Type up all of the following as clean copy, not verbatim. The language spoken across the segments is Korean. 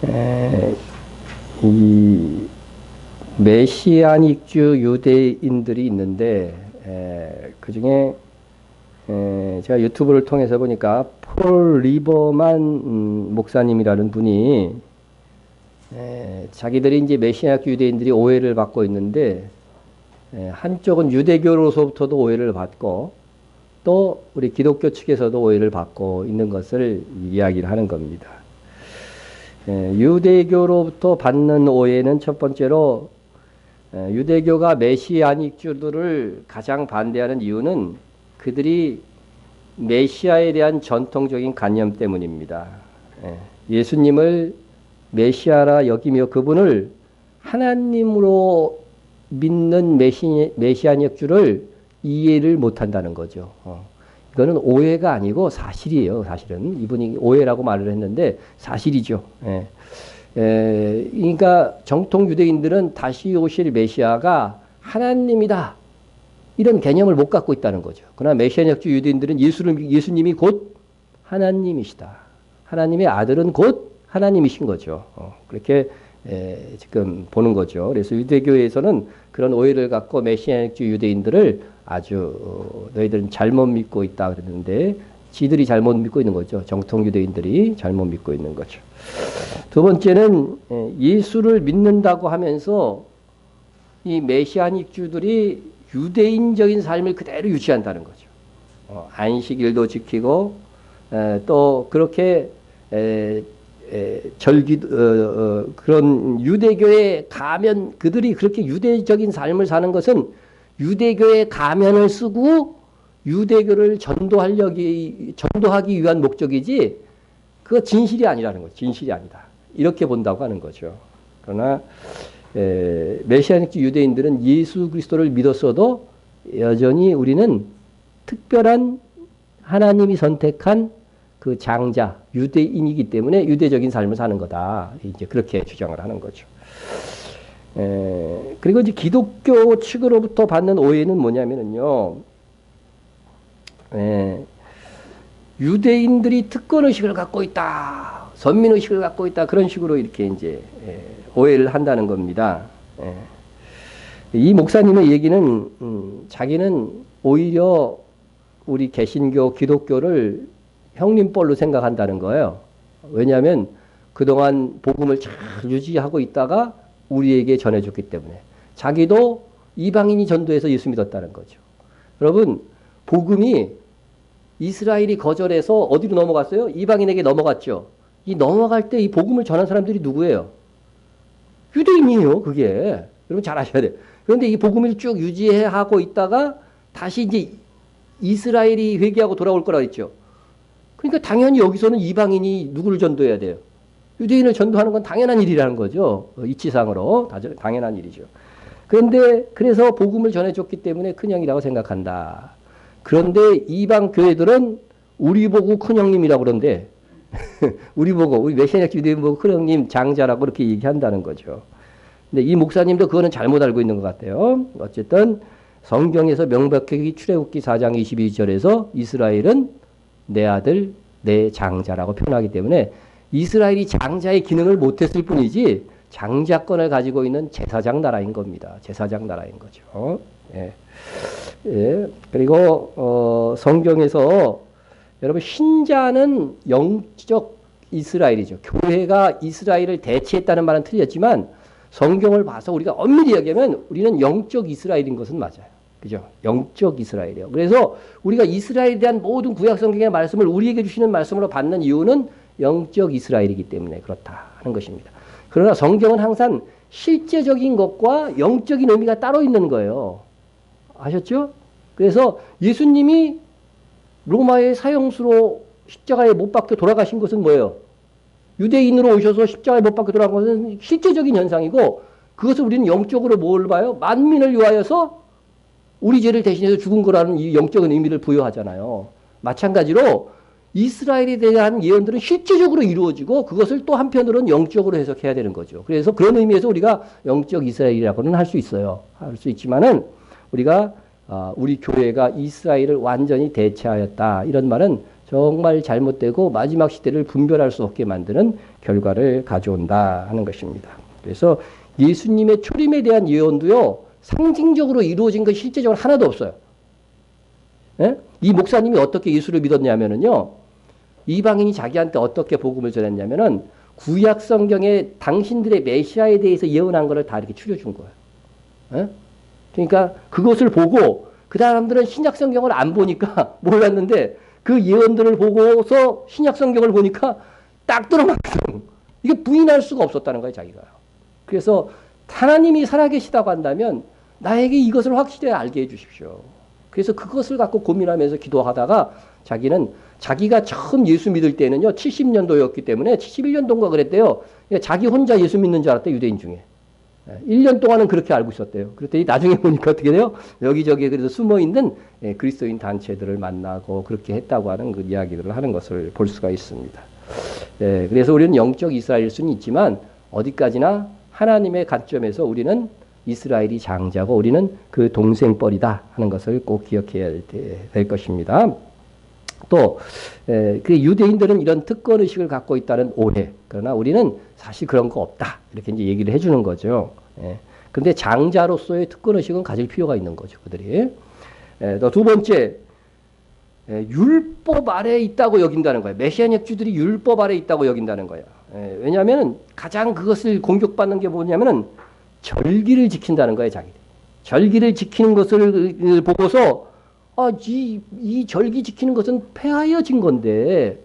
에, 이 메시아닉주 유대인들이 있는데 그 중에 제가 유튜브를 통해서 보니까 폴 리버만 목사님이라는 분이 자기들이 이제 메시아닉 유대인들이 오해를 받고 있는데 한쪽은 유대교로서부터도 오해를 받고 또 우리 기독교 측에서도 오해를 받고 있는 것을 이야기를 하는 겁니다. 유대교로부터 받는 오해는 첫 번째로 유대교가 메시아닉주들을 가장 반대하는 이유는 그들이 메시아에 대한 전통적인 관념 때문입니다. 예수님을 메시아라 여기며 그분을 하나님으로 믿는 메시아닉주를 이해를 못한다는 거죠. 이거는 오해가 아니고 사실이에요. 사실은 이분이 오해라고 말을 했는데 사실이죠. 그러니까 정통 유대인들은 다시 오실 메시아가 하나님이다 이런 개념을 못 갖고 있다는 거죠. 그러나 메시아닉주 유대인들은 예수님이 곧 하나님이시다. 하나님의 아들은 곧 하나님이신 거죠. 그렇게 지금 보는 거죠. 그래서 유대교에서는 그런 오해를 갖고 메시아닉주 유대인들을 아주 너희들은 잘못 믿고 있다 그랬는데 지들이 잘못 믿고 있는 거죠. 정통 유대인들이 잘못 믿고 있는 거죠. 두 번째는 예수를 믿는다고 하면서 이 메시아닉주들이 유대인적인 삶을 그대로 유지한다는 거죠. 안식일도 지키고 또 그렇게 그런 유대교에 가면 그들이 그렇게 유대적인 삶을 사는 것은 유대교에 가면을 쓰고 유대교를 전도하기 위한 목적이지 그거 진실이 아니라는 거죠. 진실이 아니다. 이렇게 본다고 하는 거죠. 그러나 메시아닉 유대인들은 예수 그리스도를 믿었어도 여전히 우리는 특별한 하나님이 선택한 그 장자 유대인이기 때문에 유대적인 삶을 사는 거다. 이제 그렇게 주장을 하는 거죠. 그리고 이제 기독교 측으로부터 받는 오해는 뭐냐면은요. 유대인들이 특권의식을 갖고 있다. 선민의식을 갖고 있다. 그런 식으로 이렇게 이제 오해를 한다는 겁니다. 이 목사님의 얘기는 자기는 오히려 우리 개신교, 기독교를 형님뻘로 생각한다는 거예요. 왜냐하면 그동안 복음을 잘 유지하고 있다가 우리에게 전해줬기 때문에 자기도 이방인이 전도해서 예수 믿었다는 거죠. 여러분 복음이 이스라엘이 거절해서 어디로 넘어갔어요? 이방인에게 넘어갔죠. 이 넘어갈 때 이 복음을 전한 사람들이 누구예요? 유대인이에요. 그게. 여러분 잘 아셔야 돼요. 그런데 이 복음을 쭉 유지하고 있다가 다시 이제 이스라엘이 회개하고 돌아올 거라고 했죠. 그러니까 당연히 여기서는 이방인이 누구를 전도해야 돼요? 유대인을 전도하는 건 당연한 일이라는 거죠. 이치상으로 당연한 일이죠. 그런데 그래서 복음을 전해줬기 때문에 큰형이라고 생각한다. 그런데 이방 교회들은 우리 보고 큰형님이라고 그러는데 우리 메시아닉 유대인 보고 큰형님 장자라고 그렇게 얘기한다는 거죠. 근데 이 목사님도 그거는 잘못 알고 있는 것 같아요. 어쨌든 성경에서 명백하게 출애굽기 4장 22절에서 이스라엘은 내 아들 내 장자라고 표현하기 때문에 이스라엘이 장자의 기능을 못했을 뿐이지 장자권을 가지고 있는 제사장 나라인 겁니다. 제사장 나라인 거죠. 예. 예. 그리고 성경에서 여러분 신자는 영적 이스라엘이죠. 교회가 이스라엘을 대체했다는 말은 틀렸지만 성경을 봐서 우리가 엄밀히 얘기하면 우리는 영적 이스라엘인 것은 맞아요. 그죠? 영적 이스라엘이에요. 그래서 우리가 이스라엘에 대한 모든 구약 성경의 말씀을 우리에게 주시는 말씀으로 받는 이유는 영적 이스라엘이기 때문에 그렇다 하는 것입니다. 그러나 성경은 항상 실제적인 것과 영적인 의미가 따로 있는 거예요. 아셨죠? 그래서 예수님이 로마의 사형수로 십자가에 못 박혀 돌아가신 것은 뭐예요? 유대인으로 오셔서 십자가에 못 박혀 돌아간 것은 실제적인 현상이고 그것을 우리는 영적으로 뭘 봐요? 만민을 위하여서 우리 죄를 대신해서 죽은 거라는 이 영적인 의미를 부여하잖아요. 마찬가지로 이스라엘에 대한 예언들은 실제적으로 이루어지고 그것을 또 한편으로는 영적으로 해석해야 되는 거죠. 그래서 그런 의미에서 우리가 영적 이스라엘이라고는 할 수 있어요. 할 수 있지만은 우리가 우리 교회가 이스라엘을 완전히 대체하였다 이런 말은 정말 잘못되고 마지막 시대를 분별할 수 없게 만드는 결과를 가져온다 하는 것입니다. 그래서 예수님의 초림에 대한 예언도요, 상징적으로 이루어진 건 실제적으로 하나도 없어요. 예? 이 목사님이 어떻게 예수를 믿었냐면은요, 이방인이 자기한테 어떻게 복음을 전했냐면은 구약 성경에 당신들의 메시아에 대해서 예언한 거를 다 이렇게 추려준 거예요. 예? 그러니까 그것을 보고 그 사람들은 신약 성경을 안 보니까 몰랐는데 그 예언들을 보고서 신약 성경을 보니까 딱 들어맞거든. 이게 부인할 수가 없었다는 거예요, 자기가. 그래서 하나님이 살아계시다고 한다면 나에게 이것을 확실히 알게 해주십시오. 그래서 그것을 갖고 고민하면서 기도하다가 자기는 자기가 처음 예수 믿을 때는요, 70년도였기 때문에 71년도인가 그랬대요. 그러니까 자기 혼자 예수 믿는 줄 알았대, 유대인 중에. 1년 동안은 그렇게 알고 있었대요. 그랬더니 나중에 보니까 어떻게 돼요? 여기저기 그래서 숨어있는 그리스도인 단체들을 만나고 그렇게 했다고 하는 그 이야기들을 하는 것을 볼 수가 있습니다. 그래서 우리는 영적 이스라엘일 수는 있지만 어디까지나 하나님의 관점에서 우리는 이스라엘이 장자고 우리는 그 동생뻘이다 하는 것을 꼭 기억해야 될 것입니다. 또 그 유대인들은 이런 특권 의식을 갖고 있다는 오해. 그러나 우리는 사실 그런 거 없다. 이렇게 이제 얘기를 해주는 거죠. 그런데 장자로서의 특권 의식은 가질 필요가 있는 거죠, 그들이. 또 두 번째, 율법 아래에 있다고 여긴다는 거예요. 메시아닉주들이 율법 아래에 있다고 여긴다는 거예요. 왜냐하면 가장 그것을 공격받는 게 뭐냐면은 절기를 지킨다는 거예요, 자기들. 절기를 지키는 것을 보고서 이 절기 지키는 것은 폐하여진 건데,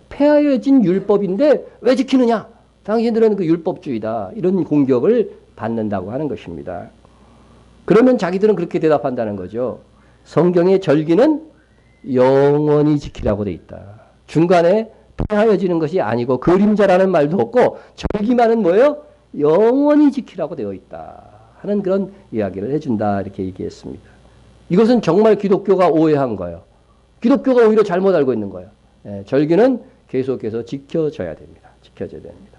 폐하여진 율법인데 왜 지키느냐? 당신들은 그 율법주의다. 이런 공격을 받는다고 하는 것입니다. 그러면 자기들은 그렇게 대답한다는 거죠. 성경의 절기는 영원히 지키라고 돼 있다. 중간에 폐하여지는 것이 아니고 그림자라는 말도 없고 절기만은 뭐예요? 영원히 지키라고 되어 있다 하는 그런 이야기를 해준다 이렇게 얘기했습니다. 이것은 정말 기독교가 오해한 거예요. 기독교가 오히려 잘못 알고 있는 거예요. 절기는 계속해서 지켜져야 됩니다. 지켜져야 됩니다.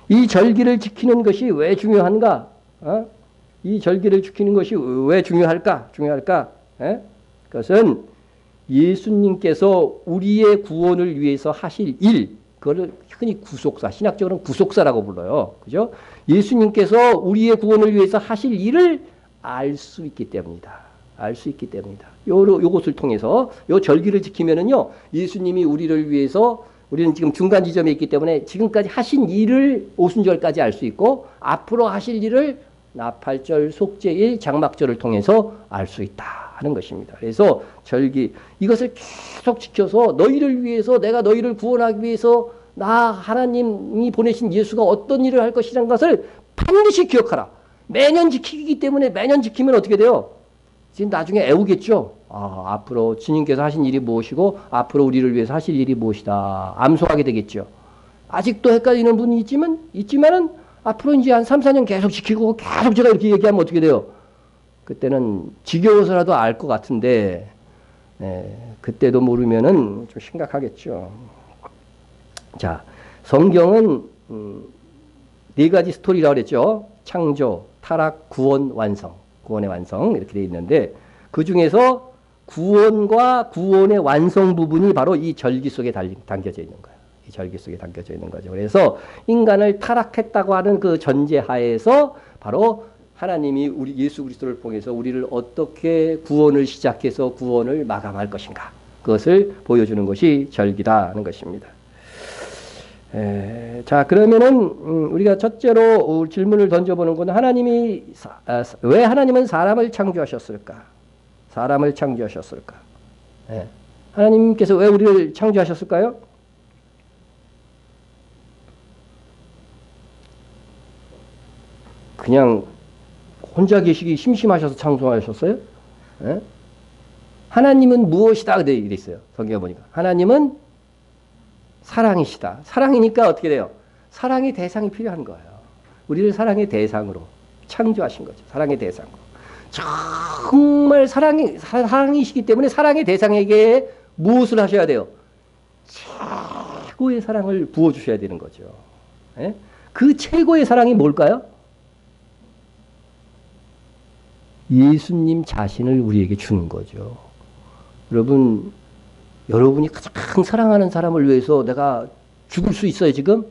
이 절기를 지키는 것이 왜 중요한가? 이 절기를 지키는 것이 왜 중요할까? 그것은 예수님께서 우리의 구원을 위해서 하실 일, 그걸 흔히 구속사, 신학적으로는 구속사라고 불러요. 그죠? 예수님께서 우리의 구원을 위해서 하실 일을 알 수 있기 때문이다. 알 수 있기 때문이다. 요것을 통해서 요 절기를 지키면은요, 예수님이 우리를 위해서 우리는 지금 중간 지점에 있기 때문에 지금까지 하신 일을 오순절까지 알 수 있고 앞으로 하실 일을 나팔절, 속죄일, 장막절을 통해서 알 수 있다 하는 것입니다. 그래서 절기 이것을 계속 지켜서 너희를 위해서 내가 너희를 구원하기 위해서 나 하나님이 보내신 예수가 어떤 일을 할 것이라는 것을 반드시 기억하라. 매년 지키기 때문에 매년 지키면 어떻게 돼요? 지금 나중에 애우겠죠. 앞으로 주님께서 하신 일이 무엇이고 앞으로 우리를 위해서 하실 일이 무엇이다. 암송하게 되겠죠. 아직도 헷갈리는 분이 있지만은 앞으로 이제 한 3, 4년 계속 지키고 계속 제가 이렇게 얘기하면 어떻게 돼요? 그때는 지겨워서라도 알 것 같은데 그때도 모르면은 좀 심각하겠죠. 자, 성경은 네 가지 스토리라고 그랬죠. 창조, 타락, 구원, 완성. 구원의 완성 이렇게 되어 있는데 그 중에서 구원과 구원의 완성 부분이 바로 이 절기 속에 담겨져 있는 거예요. 이 절기 속에 담겨져 있는 거죠. 그래서 인간을 타락했다고 하는 그 전제하에서 바로 하나님이 우리 예수 그리스도를 통해서 우리를 어떻게 구원을 시작해서 구원을 마감할 것인가 그것을 보여주는 것이 절기다 하는 것입니다. 자, 그러면은 우리가 첫째로 질문을 던져보는 건 왜 하나님은 사람을 창조하셨을까? 사람을 창조하셨을까? 하나님께서 왜 우리를 창조하셨을까요? 그냥 혼자 계시기 심심하셔서 창조하셨어요? 하나님은 무엇이다? 그래 있어요. 성경에 보니까 하나님은 사랑이시다. 사랑이니까 어떻게 돼요? 사랑의 대상이 필요한 거예요. 우리를 사랑의 대상으로 창조하신 거죠. 사랑의 대상으로. 정말 사랑이시기 때문에 사랑의 대상에게 무엇을 하셔야 돼요? 최고의 사랑을 부어주셔야 되는 거죠. 그 최고의 사랑이 뭘까요? 예수님 자신을 우리에게 주는 거죠. 여러분, 여러분이 가장 사랑하는 사람을 위해서 내가 죽을 수 있어요, 지금?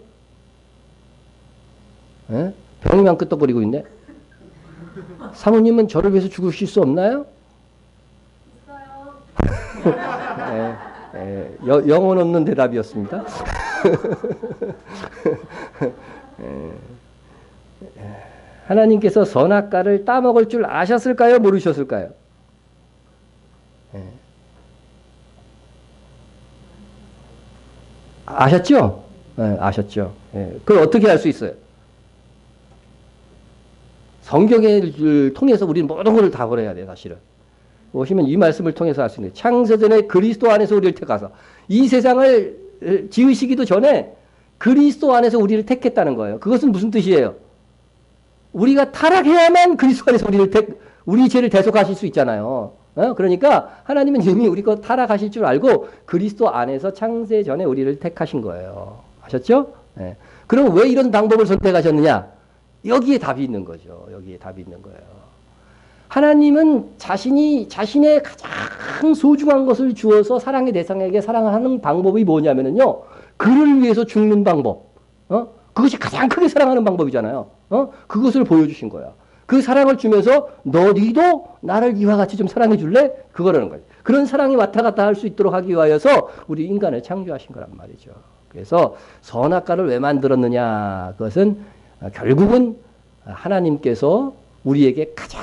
예? 병이만 끄떡거리고 있네. 사모님은 저를 위해서 죽으실 수 없나요? 영혼 없는 대답이었습니다. 하나님께서 선악과를 따먹을 줄 아셨을까요? 모르셨을까요? 아셨죠? 아셨죠. 그걸 어떻게 알 수 있어요? 성경을 통해서 우리는 모든 것을 다 버려야 돼요, 사실은. 보시면 이 말씀을 통해서 알 수 있는 거예요. 창세전에 그리스도 안에서 우리를 택하사 이 세상을 지으시기도 전에 그리스도 안에서 우리를 택했다는 거예요. 그것은 무슨 뜻이에요? 우리가 타락해야만 그리스도 안에서 우리 죄를 대속하실 수 있잖아요. 그러니까 하나님은 이미 우리 거 타락하실 줄 알고 그리스도 안에서 창세전에 우리를 택하신 거예요. 아셨죠? 네. 그럼 왜 이런 방법을 선택하셨느냐? 여기에 답이 있는 거죠. 여기에 답이 있는 거예요. 하나님은 자신의 가장 소중한 것을 주어서 사랑의 대상에게 사랑하는 방법이 뭐냐면요. 그를 위해서 죽는 방법. 그것이 가장 크게 사랑하는 방법이잖아요. 그것을 보여주신 거야. 그 사랑을 주면서 너희도 나를 이와 같이 좀 사랑해 줄래? 그거라는 거예요. 그런 사랑이 왔다 갔다 할 수 있도록 하기 위하여서 우리 인간을 창조하신 거란 말이죠. 그래서 선악과를 왜 만들었느냐? 그것은 결국은 하나님께서 우리에게 가장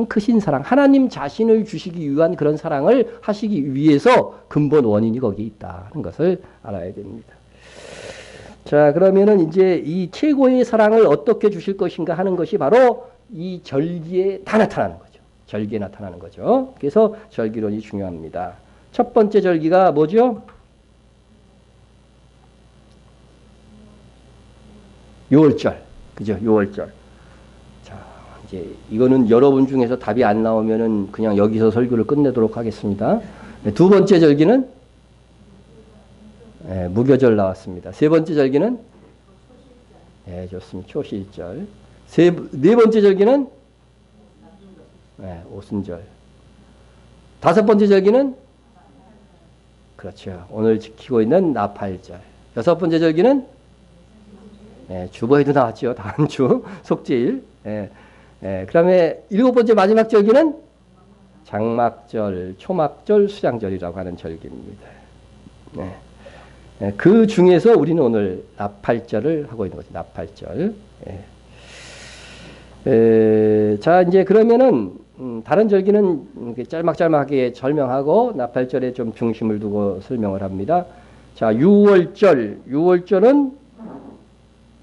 크신 사랑, 하나님 자신을 주시기 위한 그런 사랑을 하시기 위해서 근본 원인이 거기에 있다는 것을 알아야 됩니다. 자, 그러면은 이제 이 최고의 사랑을 어떻게 주실 것인가 하는 것이 바로 이 절기에 다 나타나는 거죠. 절기에 나타나는 거죠. 그래서 절기론이 중요합니다. 첫 번째 절기가 뭐죠? 6월절. 그죠? 6월절. 자, 이제 이거는 여러분 중에서 답이 안 나오면은 그냥 여기서 설교를 끝내도록 하겠습니다. 두 번째 절기는 무교절 나왔습니다. 세 번째 절기는 좋습니다. 초실절. 네 번째 절기는 오순절. 다섯 번째 절기는 그렇죠. 오늘 지키고 있는 나팔절. 여섯 번째 절기는 주보에도 나왔죠. 다음 주 속죄일. 그 다음에 일곱 번째 마지막 절기는 장막절, 초막절, 수장절이라고 하는 절기입니다. 그 중에서 우리는 오늘 나팔절을 하고 있는 거죠. 나팔절. 자, 이제 그러면은 다른 절기는 짤막짤막하게 설명하고 나팔절에 좀 중심을 두고 설명을 합니다. 자, 6월절. 6월절은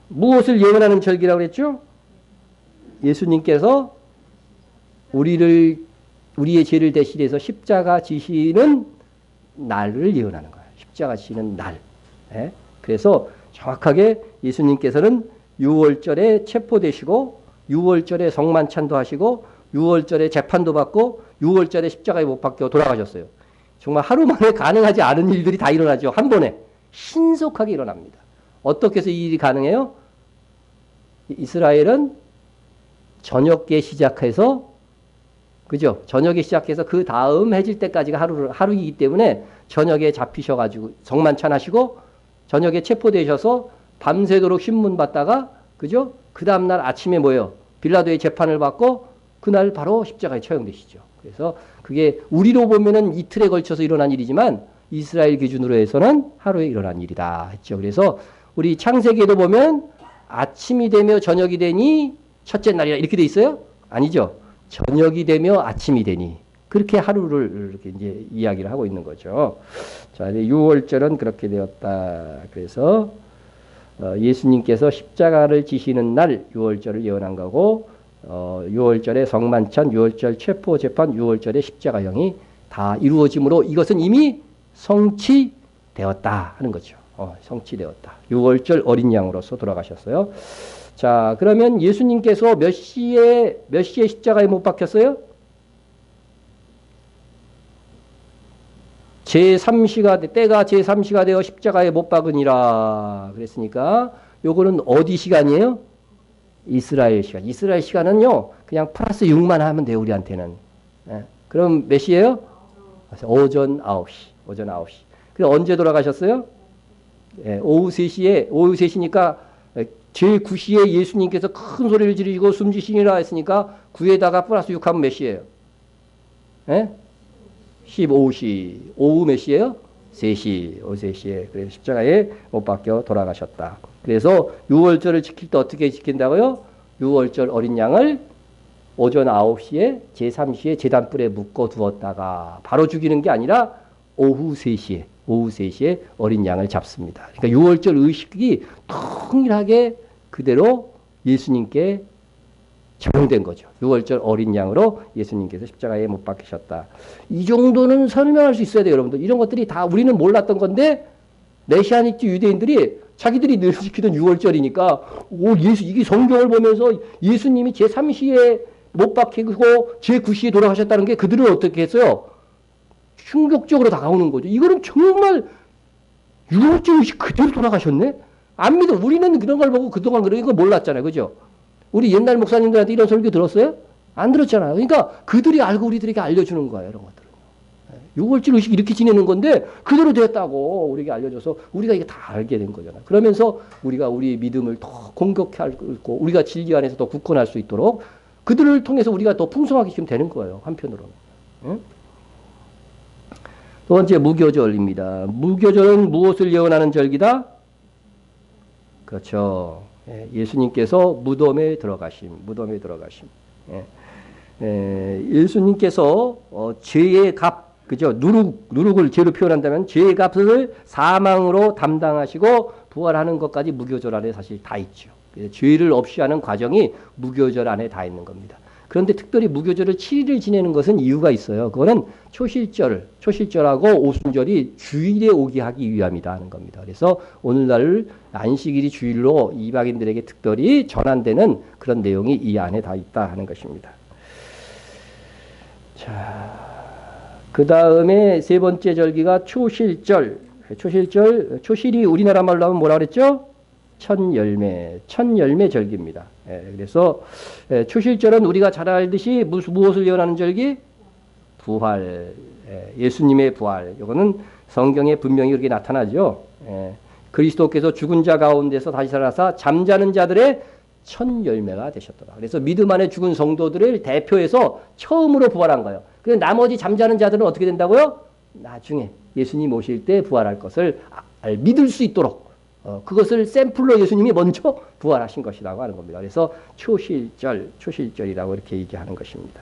무엇을 예언하는 절기라고 그랬죠? 예수님께서 우리의 죄를 대신해서 십자가 지시는 날을 예언하는 거예요. 십자가 지시는 날. 그래서 정확하게 예수님께서는 6월절에 체포되시고 6월절에 성만찬도 하시고 6월절에 재판도 받고 6월절에 십자가에 못 박혀 돌아가셨어요. 정말 하루 만에 가능하지 않은 일들이 다 일어나죠. 한 번에. 신속하게 일어납니다. 어떻게 해서 이 일이 가능해요? 이스라엘은 저녁에 시작해서 그죠? 저녁에 시작해서 그 다음 해질 때까지가 하루이기 때문에 저녁에 잡히셔가지고 성만찬 하시고 저녁에 체포되셔서 밤새도록 신문 받다가 그죠? 그 다음날 아침에 뭐예요? 빌라도의 재판을 받고 그날 바로 십자가에 처형되시죠. 그래서 그게 우리로 보면은 이틀에 걸쳐서 일어난 일이지만 이스라엘 기준으로 해서는 하루에 일어난 일이다 했죠. 그래서 우리 창세기에도 보면 아침이 되며 저녁이 되니 첫째 날이라 이렇게 돼 있어요? 아니죠. 저녁이 되며 아침이 되니 그렇게 하루를 이렇게 이제 이야기를 하고 있는 거죠. 자, 6월절은 그렇게 되었다. 그래서 예수님께서 십자가를 지시는 날 6월절을 예언한 거고 6월절에 성만찬, 6월절 체포 재판, 6월절에 십자가형이 다 이루어짐으로 이것은 이미 성취되었다 하는 거죠. 성취되었다. 6월절 어린 양으로서 돌아가셨어요. 자, 그러면 예수님께서 몇 시에 십자가에 못 박혔어요? 제3시가 때가 제3시가 되어 십자가에 못 박으니라 그랬으니까 요거는 어디 시간이에요? 이스라엘 시간. 이스라엘 시간은요 그냥 플러스 6만 하면 돼요 우리한테는. 그럼 몇 시예요? 오전 9시. 오전 9시. 그래서 언제 돌아가셨어요? 예, 오후 3시에, 오후 3시니까 제9시에 예수님께서 큰 소리를 지르시고 숨지시니라 했으니까 9에다가 플러스 6 하면 몇 시예요? 예? 15시. 오후 몇 시예요? 3시. 오후 3시에. 그래서 십자가에 못 박혀 돌아가셨다. 그래서 유월절을 지킬 때 어떻게 지킨다고요? 유월절 어린 양을 오전 9시에 제3시에 제단불에 묶어 두었다가 바로 죽이는 게 아니라 오후 3시에 어린 양을 잡습니다. 그러니까 유월절 의식이 통일하게 그대로 예수님께 적용된 거죠. 유월절 어린 양으로 예수님께서 십자가에 못 박히셨다. 이 정도는 설명할 수 있어야 돼요, 여러분들. 이런 것들이 다 우리는 몰랐던 건데 메시아닉 유대인들이 자기들이 늘 지키던 유월절이니까 이게 성경을 보면서 예수님이 제3시에 못 박히고 제9시에 돌아가셨다는 게 그들은 어떻게 했어요? 충격적으로 다가오는 거죠. 이거는 정말 유월절 의식 그대로 돌아가셨네? 안 믿어. 우리는 그런 걸 보고 그동안 그런 거 몰랐잖아요. 그죠? 우리 옛날 목사님들한테 이런 설교 들었어요? 안 들었잖아요. 그러니까 그들이 알고 우리들에게 알려주는 거예요. 이런 것들은. 유월절 의식 이렇게 지내는 건데 그대로 됐다고 우리에게 알려줘서 우리가 이게 다 알게 된 거잖아요. 그러면서 우리가 우리 믿음을 더 공격하고 우리가 진리 안에서 더 굳건할 수 있도록 그들을 통해서 우리가 더 풍성하게 지금 되는 거예요. 한편으로는. 응? 두 번째 무교절입니다. 무교절은 무엇을 예언하는 절기다? 그렇죠. 예수님께서 무덤에 들어가심. 예수님께서 죄의 값, 그죠? 누룩을 죄로 표현한다면 죄의 값을 사망으로 담당하시고 부활하는 것까지 무교절 안에 사실 다 있죠. 죄를 없이 하는 과정이 무교절 안에 다 있는 겁니다. 그런데 특별히 무교절을 7일을 지내는 것은 이유가 있어요. 그거는 초실절하고 오순절이 주일에 오게 하기 위함이다 하는 겁니다. 그래서 오늘날 안식일이 주일로 이방인들에게 특별히 전환되는 그런 내용이 이 안에 다 있다 하는 것입니다. 자, 그 다음에 세 번째 절기가 초실절. 초실이 우리나라 말로 하면 뭐라 그랬죠? 천열매 절기입니다. 그래서 초실절은 우리가 잘 알듯이 무엇을 예언하는 절기? 부활. 예수님의 부활. 이거는 성경에 분명히 그렇게 나타나죠. 그리스도께서 죽은 자 가운데서 다시 살아나사 잠자는 자들의 첫 열매가 되셨더라. 그래서 믿음 안에 죽은 성도들을 대표해서 처음으로 부활한 거예요. 그래서 나머지 잠자는 자들은 어떻게 된다고요? 나중에 예수님 오실 때 부활할 것을 믿을 수 있도록 그것을 샘플로 예수님이 먼저 부활하신 것이라고 하는 겁니다. 그래서 초실절이라고 이렇게 얘기하는 것입니다.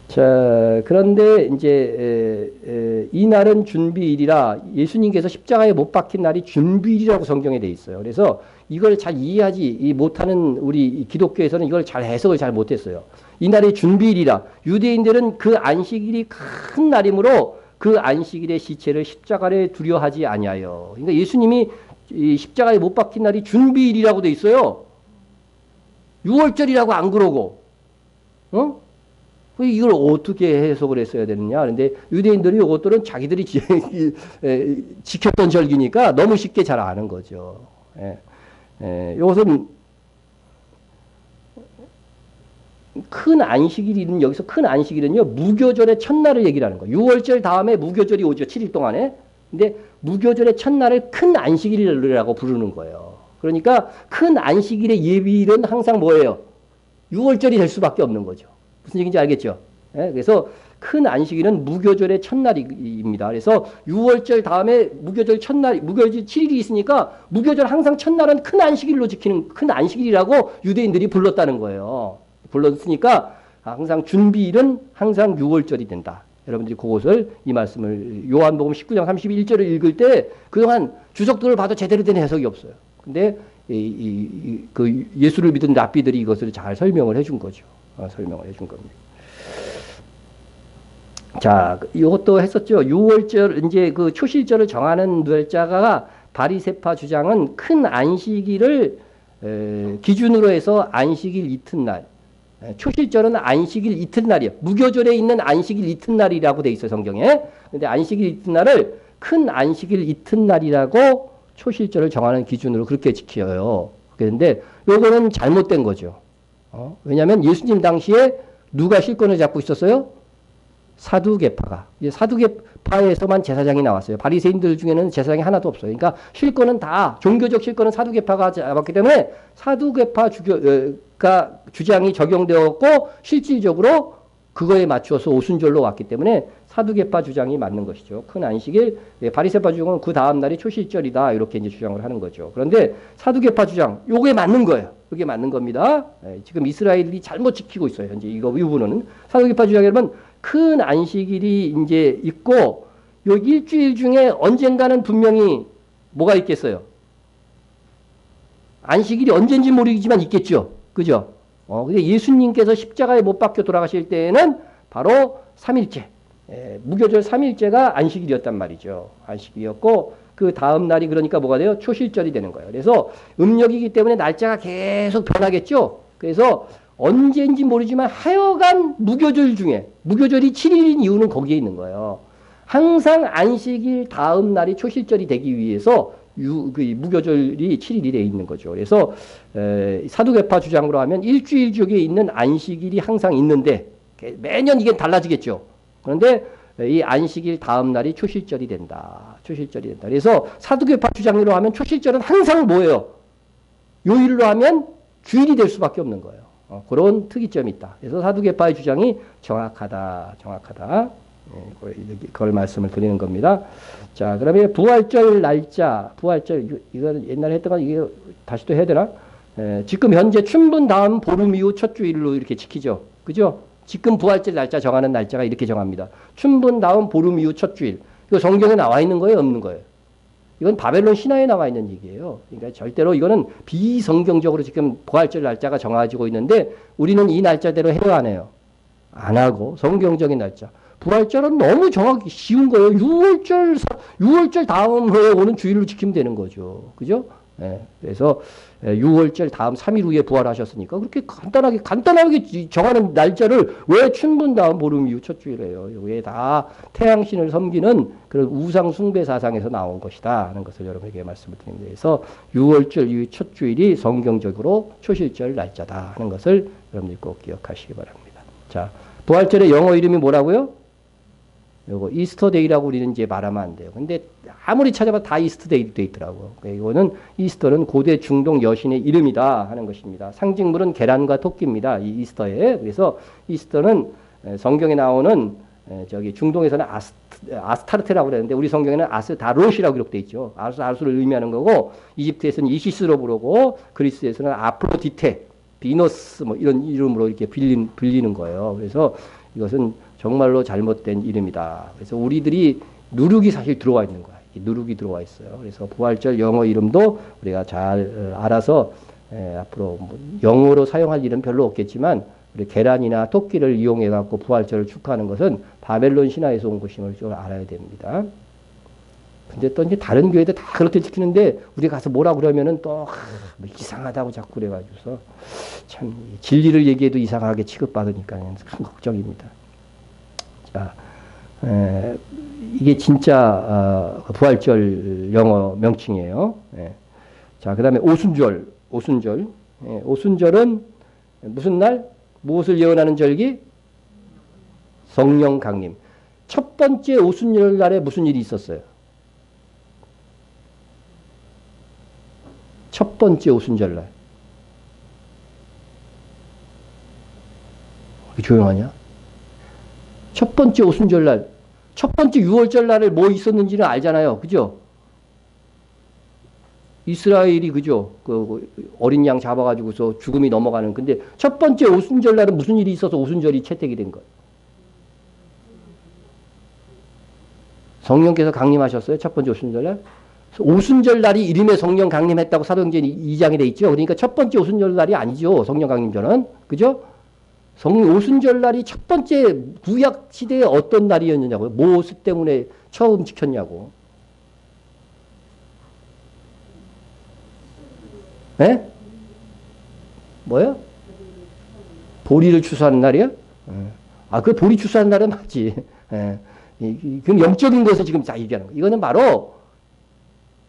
자, 그런데 이제 이 날은 준비일이라 예수님께서 십자가에 못 박힌 날이 준비일이라고 성경에 돼 있어요. 그래서 이걸 잘 이해하지 못하는 우리 기독교에서는 이걸 잘 해석을 잘 못했어요. 이 날이 준비일이라 유대인들은 그 안식일이 큰 날이므로 그 안식일의 시체를 십자가에 두려 하지 아니하여. 그러니까 예수님이 이 십자가에 못 박힌 날이 준비일이라고 돼 있어요. 6월절이라고 안 그러고, 이걸 어떻게 해석을 했어야 되느냐. 그런데 유대인들이 이것들은 자기들이 지켰던 절기니까 너무 쉽게 잘 아는 거죠. 이것은 큰 안식일은 여기서 큰 안식일은요 무교절의 첫날을 얘기를 하는 거예요. 6월절 다음에 무교절이 오죠. 7일 동안에. 근데 무교절의 첫날을 큰 안식일이라고 부르는 거예요. 그러니까 큰 안식일의 예비일은 항상 뭐예요? 6월절이 될 수밖에 없는 거죠. 무슨 얘기인지 알겠죠? 그래서 큰 안식일은 무교절의 첫날입니다. 그래서 6월절 다음에 무교절 첫날, 무교절 7일이 있으니까 무교절 항상 첫날은 큰 안식일로 지키는 큰 안식일이라고 유대인들이 불렀다는 거예요. 불렀으니까 항상 준비일은 항상 6월절이 된다. 여러분들이 그것을 이 말씀을 요한복음 19장 31절을 읽을 때 그동안 주석들을 봐도 제대로 된 해석이 없어요. 근데 그 예수를 믿은 랍비들이 이것을 잘 설명을 해준 거죠. 설명을 해준 겁니다. 자, 이것도 했었죠. 6월절 이제 그 초실절을 정하는 날짜가 바리새파 주장은 큰 안식일을 기준으로 해서 안식일 이튿날. 초실절은 안식일 이튿날이에요. 무교절에 있는 안식일 이튿날이라고 돼 있어요, 성경에. 근데 안식일 이튿날을 큰 안식일 이튿날이라고 초실절을 정하는 기준으로 그렇게 지켜요. 그런데 요거는 잘못된 거죠. 왜냐하면 예수님 당시에 누가 실권을 잡고 있었어요? 사두개파가. 이제 사두개파에서만 제사장이 나왔어요. 바리새인들 중에는 제사장이 하나도 없어요. 그러니까 실권은 다 종교적 실권은 사두개파가 잡았기 때문에 사두개파 주장이 적용되었고 실질적으로 그거에 맞춰서 오순절로 왔기 때문에 사두개파 주장이 맞는 것이죠. 큰 안식일, 바리새파 주장은 그 다음 날이 초실절이다 이렇게 이제 주장을 하는 거죠. 그런데 사두개파 주장, 요게 맞는 거예요. 이게 맞는 겁니다. 지금 이스라엘이 잘못 지키고 있어요. 현재 이 부분은 사두개파 주장 여러분 큰 안식일이 이제 있고 요 일주일 중에 언젠가는 분명히 뭐가 있겠어요? 안식일이 언젠지 모르겠지만 있겠죠. 그죠? 근데 예수님께서 십자가에 못 박혀 돌아가실 때에는 바로 3일째, 무교절 3일째가 안식일이었단 말이죠. 안식일이었고 그 다음 날이 그러니까 뭐가 돼요? 초실절이 되는 거예요. 그래서 음력이기 때문에 날짜가 계속 변하겠죠. 그래서 언제인지 모르지만 하여간 무교절 중에 무교절이 7일인 이유는 거기에 있는 거예요. 항상 안식일 다음 날이 초실절이 되기 위해서 무교절이 7일이 되어 있는 거죠. 그래서 사두개파 주장으로 하면 일주일 중에 있는 안식일이 항상 있는데 매년 이게 달라지겠죠. 그런데 이 안식일 다음 날이 초실절이 된다. 초실절이 된다. 그래서 사두개파 주장으로 하면 초실절은 항상 뭐예요? 요일로 하면 주일이 될 수밖에 없는 거예요. 그런 특이점이 있다. 그래서 사두개파의 주장이 정확하다. 그걸 말씀을 드리는 겁니다. 자, 그러면 부활절 날짜, 부활절, 이거는 옛날에 했던 거, 이게 다시 또 해야 되나? 지금 현재 춘분 다음 보름 이후 첫 주일로 이렇게 지키죠. 그죠? 지금 부활절 날짜 정하는 날짜가 이렇게 정합니다. 춘분 다음 보름 이후 첫 주일. 이거 성경에 나와 있는 거예요? 없는 거예요? 이건 바벨론 신화에 나와 있는 얘기예요. 그러니까 절대로 이거는 비성경적으로 지금 부활절 날짜가 정해지고 있는데 우리는 이 날짜대로 해요, 안 해요? 안 하고 성경적인 날짜. 부활절은 너무 정확히 쉬운 거예요. 6월절 다음에 오는 주일로 지키면 되는 거죠. 그죠? 그래서 6월절 다음 3일 후에 부활하셨으니까 그렇게 간단하게 정하는 날짜를 왜 춘분 다음 보름 이후 첫 주일이에요. 이게 다 태양신을 섬기는 그런 우상 숭배 사상에서 나온 것이다 하는 것을 여러분에게 말씀을 드립니다. 그래서 6월절 이후 첫 주일이 성경적으로 초실절 날짜다 하는 것을 여러분들이 꼭 기억하시기 바랍니다. 자, 부활절의 영어 이름이 뭐라고요? 요거 이스터데이라고 우리는 이제 말하면 안 돼요. 근데 아무리 찾아봐도 다 이스터데이 돼 있더라고요. 이거는 이스터는 고대 중동 여신의 이름이다 하는 것입니다. 상징물은 계란과 토끼입니다. 이 이스터에. 그래서 이스터는 성경에 나오는 저기 중동에서는 아스타르테라고 그러는데 우리 성경에는 아스다롯이라고 기록돼 있죠. 아스를 의미하는 거고 이집트에서는 이시스로 부르고 그리스에서는 아프로디테, 비너스 뭐 이런 이름으로 이렇게 빌리는 거예요. 그래서 이것은 정말로 잘못된 이름이다. 그래서 우리들이 누룩이 사실 들어와 있는 거야. 누룩이 들어와 있어요. 그래서 부활절 영어 이름도 우리가 잘 알아서 앞으로 뭐 영어로 사용할 일은 별로 없겠지만 우리 계란이나 토끼를 이용해 갖고 부활절을 축하하는 것은 바벨론 신화에서 온 것임을 좀 알아야 됩니다. 근데 또 이제 다른 교회도 다 그렇게 지키는데 우리가 가서 뭐라 그러면은 또 뭐 이상하다고 자꾸 그래가지고서 참 진리를 얘기해도 이상하게 취급받으니까 큰 걱정입니다. 자, 이게 진짜 부활절 영어 명칭이에요. 자, 그 다음에 오순절. 오순절은 무슨 날? 무엇을 예언하는 절기? 성령 강림. 첫 번째 오순절 날에 무슨 일이 있었어요? 첫 번째 오순절 날. 왜 조용하냐? 첫 번째 오순절 날, 첫 번째 6월절 날에 뭐 있었는지는 알잖아요. 그죠? 이스라엘이 그죠? 그 어린 양 잡아가지고서 죽음이 넘어가는. 근데 첫 번째 오순절 날은 무슨 일이 있어서 오순절이 채택이 된 거예요? 성령께서 강림하셨어요. 첫 번째 오순절 날. 오순절 날이 이름에 성령 강림했다고 사도행전 2장에 돼 있죠. 그러니까 첫 번째 오순절 날이 아니죠. 성령 강림전은. 그죠? 오순절 날이 첫 번째 구약 시대에 어떤 날이었느냐고요. 무엇 때문에 처음 지켰냐고. 예? 뭐야? 보리를 추수하는 날이야? 그 보리 추수하는 날은 맞지. 그건 영적인 것을 지금 다 얘기하는 거야. 이거는 바로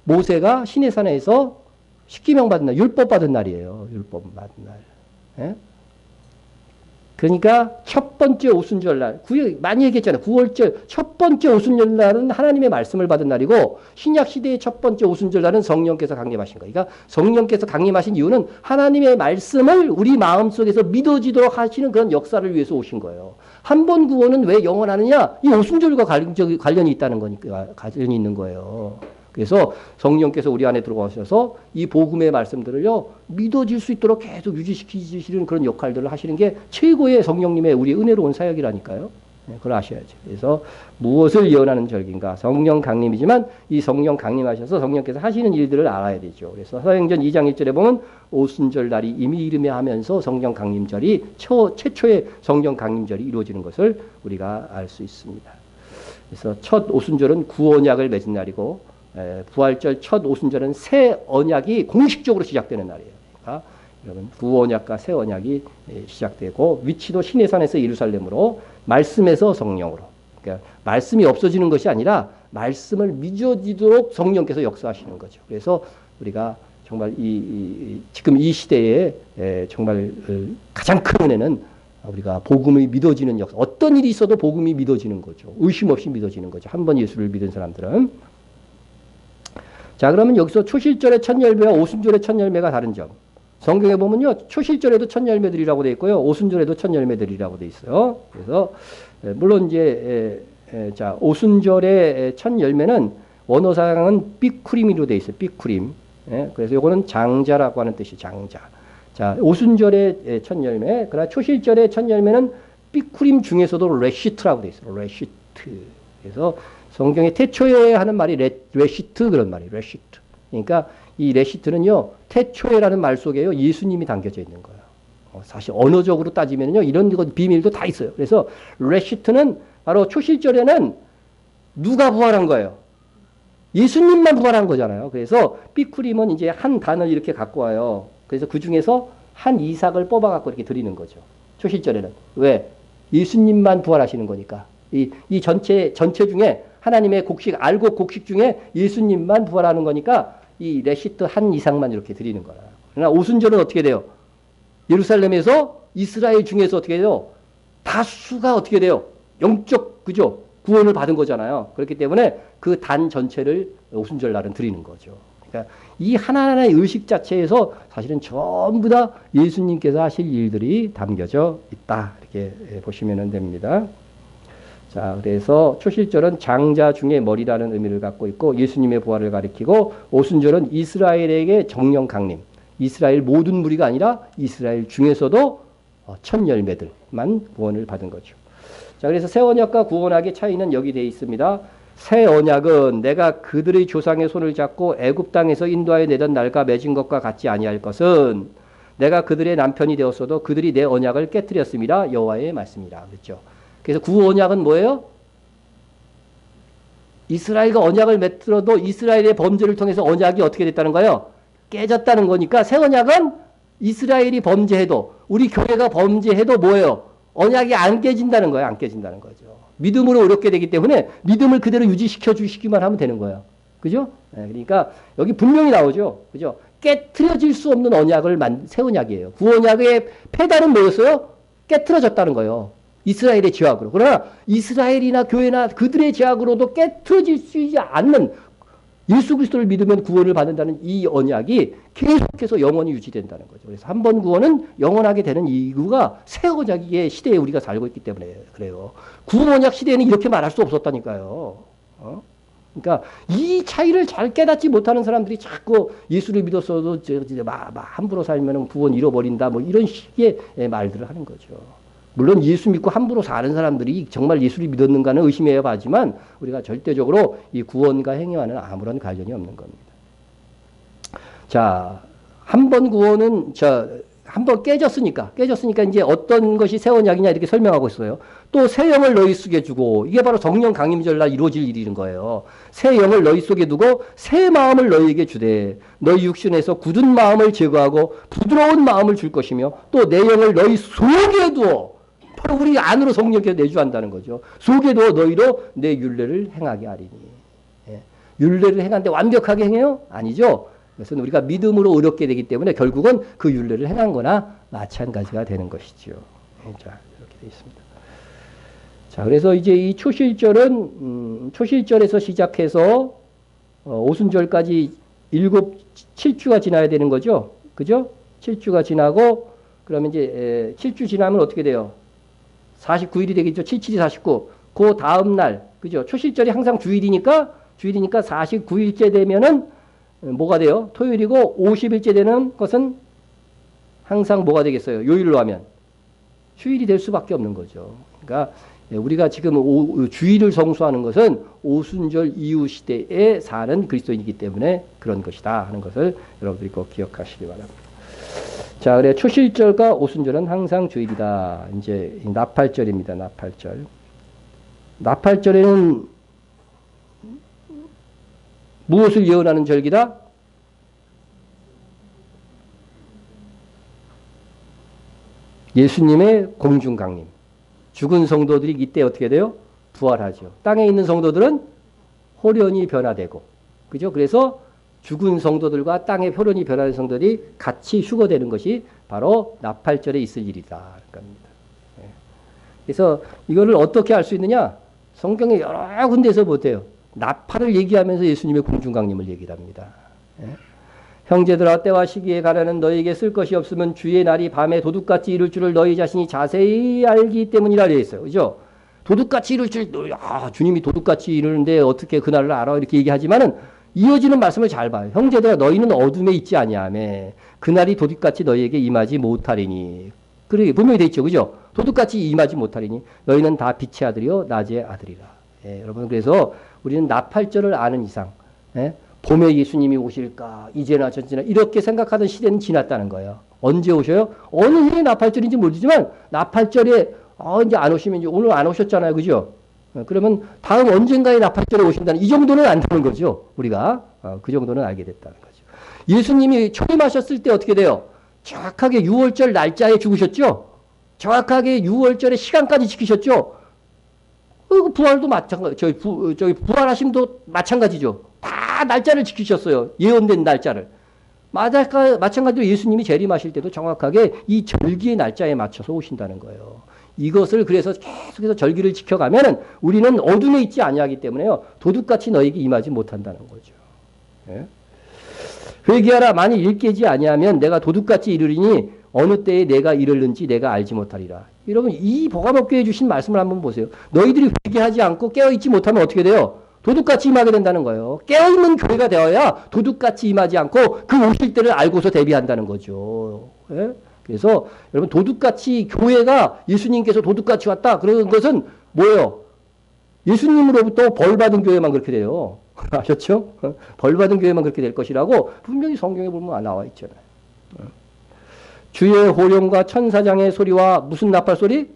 모세가 시내산에서 십계명 받은 날, 율법 받은 날이에요. 율법 받은 날. 예? 그러니까 첫 번째 오순절날, 많이 얘기했잖아요. 9월절 첫 번째 오순절날은 하나님의 말씀을 받은 날이고 신약 시대의 첫 번째 오순절날은 성령께서 강림하신 거예요. 그러니까 성령께서 강림하신 이유는 하나님의 말씀을 우리 마음속에서 믿어지도록 하시는 그런 역사를 위해서 오신 거예요. 한 번 구원은 왜 영원하느냐? 이 오순절과 관련이 있다는 거니까, 관련이 있는 거예요. 그래서 성령께서 우리 안에 들어오셔서 이 복음의 말씀들을요, 믿어질 수 있도록 계속 유지시키시는 그런 역할들을 하시는 게 최고의 성령님의 우리 은혜로운 사역이라니까요. 네, 그걸 아셔야죠. 그래서 무엇을 예언하는 절기인가? 성령 강림이지만 이 성령 강림하셔서 성령께서 하시는 일들을 알아야 되죠. 그래서 사도행전 2장 1절에 보면 오순절 날이 이미 이름에 하면서 성령 강림절이 최초의 성령 강림절이 이루어지는 것을 우리가 알 수 있습니다. 그래서 첫 오순절은 구원약을 맺은 날이고 부활절 첫 오순절은 새 언약이 공식적으로 시작되는 날이에요. 그러니까 여러분 구원약과 새 언약이 시작되고 위치도 시내산에서 예루살렘으로 말씀에서 성령으로. 그러니까 말씀이 없어지는 것이 아니라 말씀을 믿어지도록 성령께서 역사하시는 거죠. 그래서 우리가 정말 지금 이 시대에 정말 가장 큰 은혜는 우리가 복음이 믿어지는 역사. 어떤 일이 있어도 복음이 믿어지는 거죠. 의심 없이 믿어지는 거죠. 한 번 예수를 믿은 사람들은. 자, 그러면 여기서 초실절의 첫 열매와 오순절의 첫 열매가 다른 점. 성경에 보면요, 초실절에도 첫 열매들이라고 되어 있고요, 오순절에도 첫 열매들이라고 되어 있어요. 그래서 물론 이제 자, 오순절의 첫 열매는 원어상은 삐쿠림이로 되어 있어요. 삐쿠림. 그래서 이거는 장자라고 하는 뜻이 장자. 자, 오순절의 첫 열매, 그러나 초실절의 첫 열매는 삐쿠림 중에서도 레시트라고 되어 있어요. 레시트. 그래서 성경에 태초에 하는 말이 레시트 그런 말이에요. 레시트. 그러니까 이 레시트는요, 태초에라는 말 속에요, 예수님이 담겨져 있는 거예요. 사실 언어적으로 따지면요, 이런 비밀도 다 있어요. 그래서 레시트는 바로 초실절에는 누가 부활한 거예요? 예수님만 부활한 거잖아요. 그래서 삐쿠림은 이제 한 단을 이렇게 갖고 와요. 그래서 그 중에서 한 이삭을 뽑아갖고 이렇게 드리는 거죠. 초실절에는. 왜? 예수님만 부활하시는 거니까. 이 전체 중에 하나님의 알곡 곡식 중에 예수님만 부활하는 거니까 이 레시트 한 이상만 이렇게 드리는 거라. 그러나 오순절은 어떻게 돼요? 예루살렘에서 이스라엘 중에서 어떻게 돼요? 다수가 어떻게 돼요? 영적, 그죠? 구원을 받은 거잖아요. 그렇기 때문에 그 단 전체를 오순절 날은 드리는 거죠. 그러니까 이 하나하나의 의식 자체에서 사실은 전부 다 예수님께서 하실 일들이 담겨져 있다. 이렇게 보시면 됩니다. 자, 그래서 초실절은 장자 중의 머리라는 의미를 갖고 있고 예수님의 부활을 가리키고 오순절은 이스라엘에게 정령 강림. 이스라엘 모든 무리가 아니라 이스라엘 중에서도 첫 열매들만 구원을 받은 거죠. 자, 그래서 새 언약과 구원약의 차이는 여기 되어 있습니다. 새 언약은 내가 그들의 조상의 손을 잡고 애굽 땅에서 인도하여 내던 날과 맺은 것과 같지 아니할 것은 내가 그들의 남편이 되었어도 그들이 내 언약을 깨뜨렸습니다. 여호와의 말씀이라. 그렇죠. 그래서 구언약은 뭐예요? 이스라엘과 언약을 맺들어도 이스라엘의 범죄를 통해서 언약이 어떻게 됐다는 거예요? 깨졌다는 거니까 새 언약은 이스라엘이 범죄해도 우리 교회가 범죄해도 뭐예요? 언약이 안 깨진다는 거예요. 안 깨진다는 거죠. 믿음으로 어렵게 되기 때문에 믿음을 그대로 유지시켜 주시기만 하면 되는 거예요. 그죠? 네, 그러니까 여기 분명히 나오죠. 그죠? 깨트려질 수 없는 언약을 새 언약이에요. 구언약의 폐단은 뭐였어요? 깨트려졌다는 거예요. 이스라엘의 죄악으로. 그러나 이스라엘이나 교회나 그들의 죄악으로도 깨트려질 수 있지 않는 예수 그리스도를 믿으면 구원을 받는다는 이 언약이 계속해서 영원히 유지된다는 거죠. 그래서 한 번 구원은 영원하게 되는 이유가 새 언약의 시대에 우리가 살고 있기 때문에 그래요. 구원약 시대에는 이렇게 말할 수 없었다니까요. 그러니까 이 차이를 잘 깨닫지 못하는 사람들이 자꾸 예수를 믿었어도 함부로 살면 구원 잃어버린다 뭐 이런 식의 말들을 하는 거죠. 물론 예수 믿고 함부로 사는 사람들이 정말 예수를 믿었는가는 의심해야 하지만 우리가 절대적으로 이 구원과 행위와는 아무런 관련이 없는 겁니다. 자, 한 번 구원은 한 번 깨졌으니까 이제 어떤 것이 새 언약이냐 이렇게 설명하고 있어요. 또 새 영을 너희 속에 주고 이게 바로 성령 강림절 날 이루어질 일인 거예요. 새 영을 너희 속에 두고 새 마음을 너희에게 주되 너희 육신에서 굳은 마음을 제거하고 부드러운 마음을 줄 것이며 또 내 영을 너희 속에 두어 바로 우리 안으로 성령께서 내주한다는 거죠. 속에 두어 너희로 내 율례를 행하게 하리니. 예. 율례를 행하는데 완벽하게 행해요? 아니죠. 그것은 우리가 믿음으로 어렵게 되기 때문에 결국은 그 율례를 행한 거나 마찬가지가 되는 것이죠. 자. 있습니다. 자, 그래서 이제 이 초실절은 초실절에서 시작해서 오순절까지 7주가 지나야 되는 거죠. 그죠? 7주가 지나고 그러면 이제 7주 지나면 어떻게 돼요? 49일이 되겠죠. 7, 7이 49. 그 다음 날, 그죠? 초실절이 항상 주일이니까 49일째 되면은 뭐가 돼요? 토요일이고 50일째 되는 것은 항상 뭐가 되겠어요? 요일로 하면 휴일이 될 수밖에 없는 거죠. 그러니까 우리가 지금 주일을 성수하는 것은 오순절 이후 시대에 사는 그리스도인이기 때문에 그런 것이다 하는 것을 여러분들이 꼭 기억하시기 바랍니다. 자, 그래 초실절과 오순절은 항상 주일이다. 이제 나팔절입니다. 나팔절. 나팔절에는 무엇을 예언하는 절기다? 예수님의 공중 강림. 죽은 성도들이 이때 어떻게 돼요? 부활하죠. 땅에 있는 성도들은 호련히 변화되고, 그죠? 그래서 죽은 성도들과 땅에 호련히 변화된 성도들이 같이 휴거되는 것이 바로 나팔절에 있을 일이다. 겁니다. 그래서 이거를 어떻게 알 수 있느냐? 성경에 여러 군데서 못해요. 나팔을 얘기하면서 예수님의 공중 강림을 얘기를 합니다. 형제들아 때와 시기에 가려는 너희에게 쓸 것이 없으면 주의 날이 밤에 도둑같이 이룰 줄을 너희 자신이 자세히 알기 때문이라 되어 있어요. 그죠? 도둑같이 이룰 줄, 주님이 도둑같이 이루는데 어떻게 그날을 알아? 이렇게 얘기하지만은 이어지는 말씀을 잘 봐요. 형제들아 너희는 어둠에 있지 아니하며 그날이 도둑같이 너희에게 임하지 못하리니. 그러게 분명히 돼 있죠. 그죠? 도둑같이 임하지 못하리니 너희는 다 빛의 아들이요 낮의 아들이라. 여러분 그래서 우리는 나팔절을 아는 이상 봄에 예수님이 오실까 이제나 저제나 이렇게 생각하던 시대는 지났다는 거예요. 언제 오셔요? 어느 해에 나팔절인지 모르지만 나팔절에 이제 안 오시면 이제 오늘 안 오셨잖아요. 그죠? 그러면 다음 언젠가에 나팔절에 오신다는 이 정도는 안다는 거죠. 우리가 그 정도는 알게 됐다는 거죠. 예수님이 초림하셨을 때 어떻게 돼요? 정확하게 6월절 날짜에 죽으셨죠? 정확하게 6월절의 시간까지 지키셨죠? 부활도 마찬가지, 저희 부활하심도 마찬가지죠. 다 날짜를 지키셨어요. 예언된 날짜를. 마찬가지로 예수님이 재림하실 때도 정확하게 이 절기의 날짜에 맞춰서 오신다는 거예요. 이것을 그래서 계속해서 절기를 지켜가면은 우리는 어둠에 있지 아니하기 때문에요. 도둑같이 너에게 임하지 못한다는 거죠. 예? 회개하라. 만일 일깨지 아니하면 내가 도둑같이 이르리니 어느 때에 내가 이르는지 내가 알지 못하리라. 여러분 이 복음업교에 주신 말씀을 한번 보세요. 너희들이 회개하지 않고 깨어있지 못하면 어떻게 돼요? 도둑같이 임하게 된다는 거예요. 깨어있는 교회가 되어야 도둑같이 임하지 않고 그 오실 때를 알고서 대비한다는 거죠. 예? 그래서 여러분 도둑같이 교회가 예수님께서 도둑같이 왔다. 그런 것은 뭐예요? 예수님으로부터 벌받은 교회만 그렇게 돼요. 아셨죠? 벌받은 교회만 그렇게 될 것이라고 분명히 성경에 보면 나와 있잖아요. 주의 호령과 천사장의 소리와 무슨 나팔 소리?